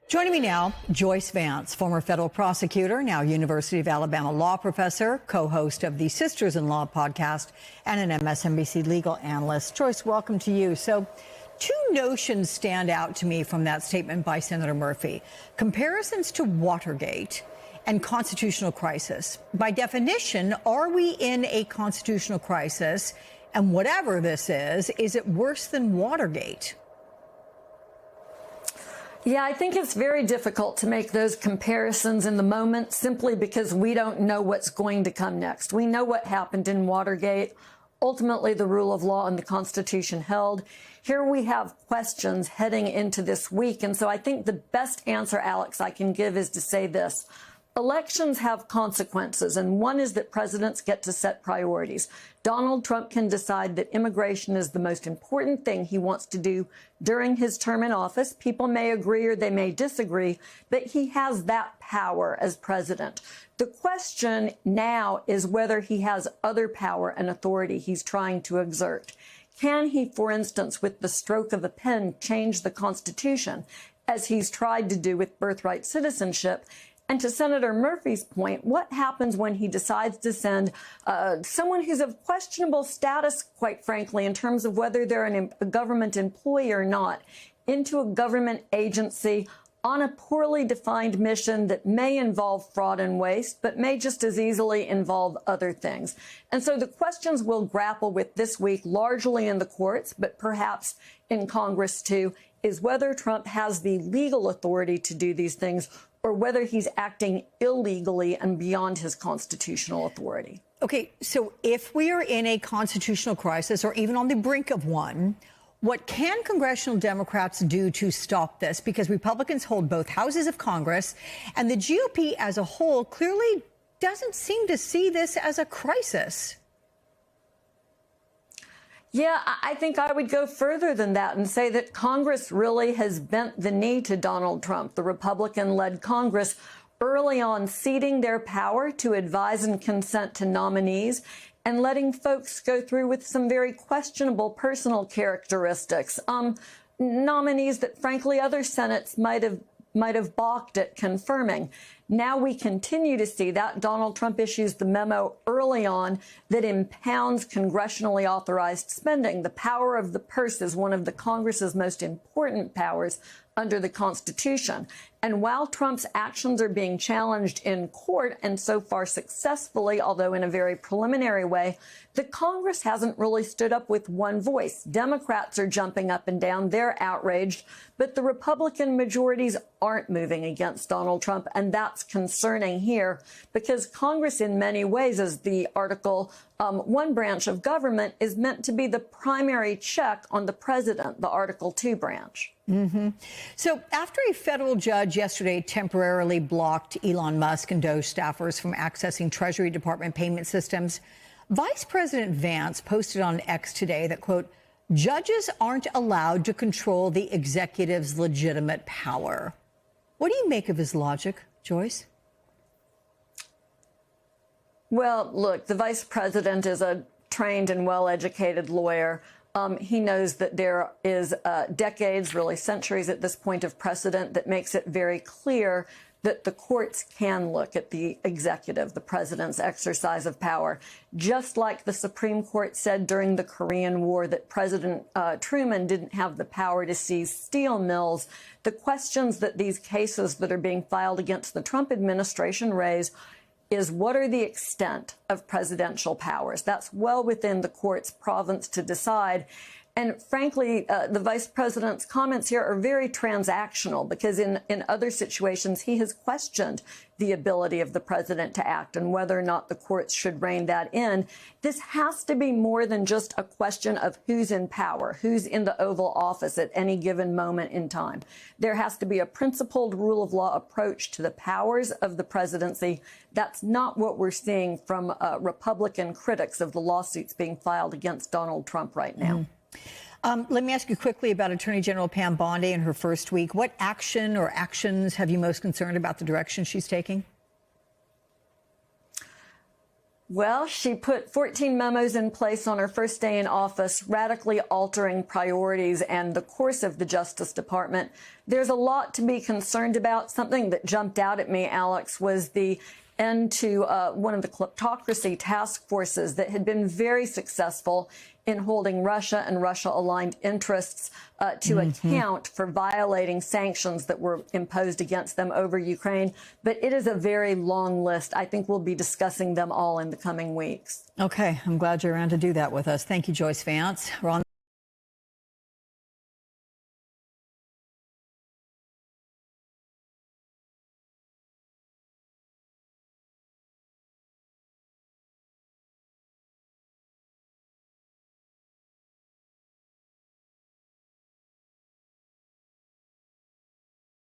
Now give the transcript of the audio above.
Joining me now, Joyce Vance, former federal prosecutor, now University of Alabama law professor, co-host of the Sisters-in-Law podcast, and an MSNBC legal analyst. Joyce, welcome to you. So, two notions stand out to me from that statement by Senator Murphy. Comparisons to Watergate and constitutional crisis. By definition, are we in a constitutional crisis? And whatever this is it worse than Watergate? Yeah, I think it's very difficult to make those comparisons in the moment simply because we don't know what's going to come next. We know what happened in Watergate. Ultimately, the rule of law and the Constitution held. Here we have questions heading into this week. And so I think the best answer, Alex, I can give is to say this. Elections have consequences, and one is that presidents get to set priorities. Donald Trump can decide that immigration is the most important thing he wants to do during his term in office. People may agree or they may disagree, but he has that power as president. The question now is whether he has other power and authority he's trying to exert. Can he, for instance, with the stroke of a pen, change the Constitution, as he's tried to do with birthright citizenship? And to Senator Murphy's point, what happens when he decides to send someone who's of questionable status, quite frankly, in terms of whether they're a government employee or not, into a government agency on a poorly defined mission that may involve fraud and waste, but may just as easily involve other things? And so the questions we'll grapple with this week, largely in the courts, but perhaps in Congress too, is whether Trump has the legal authority to do these things, or whether he's acting illegally and beyond his constitutional authority. Okay, so if we are in a constitutional crisis or even on the brink of one, what can congressional Democrats do to stop this? Because Republicans hold both houses of Congress, and the GOP as a whole clearly doesn't seem to see this as a crisis. Yeah, I think I would go further than that and say that Congress really has bent the knee to Donald Trump, the Republican-led Congress, early on ceding their power to advise and consent to nominees and letting folks go through with some very questionable personal characteristics, nominees that, frankly, other Senates might have balked at confirming. Now we continue to see that. Donald Trump issues the memo early on that impounds congressionally authorized spending. The power of the purse is one of the Congress's most important powers under the Constitution. And while Trump's actions are being challenged in court, and so far successfully, although in a very preliminary way, the Congress hasn't really stood up with one voice. Democrats are jumping up and down. They're outraged. But the Republican majorities aren't moving against Donald Trump. And that's concerning here because Congress, in many ways, as the Article 1 branch of government, is meant to be the primary check on the president, the Article 2 branch. Mm-hmm. So after a federal judge yesterday temporarily blocked Elon Musk and Doge staffers from accessing Treasury Department payment systems, Vice President Vance posted on X today that, quote, judges aren't allowed to control the executive's legitimate power. What do you make of his logic, Joyce? Well, look, the vice president is a trained and well-educated lawyer. He knows that there is decades, really centuries at this point, of precedent that makes it very clear that the courts can look at the executive, the president's exercise of power. Just like the Supreme Court said during the Korean War that President Truman didn't have the power to seize steel mills, the questions that these cases that are being filed against the Trump administration raise is what are the extent of presidential powers? That's well within the court's province to decide. And frankly, the vice president's comments here are very transactional because in other situations, he has questioned the ability of the president to act and whether or not the courts should rein that in. This has to be more than just a question of who's in power, who's in the Oval Office at any given moment in time. There has to be a principled rule of law approach to the powers of the presidency. That's not what we're seeing from Republican critics of the lawsuits being filed against Donald Trump right now. Mm. Let me ask you quickly about Attorney General Pam Bondi in her first week. What action or actions have you most concerned about the direction she's taking? Well, she put 14 memos in place on her first day in office, radically altering priorities and the course of the Justice Department. There's a lot to be concerned about. Something that jumped out at me, Alex, was the end to one of the kleptocracy task forces that had been very successful in holding Russia and Russia-aligned interests to account for violating sanctions that were imposed against them over Ukraine. But it is a very long list. I think we'll be discussing them all in the coming weeks. Okay, I'm glad you're around to do that with us. Thank you, Joyce Vance. We're on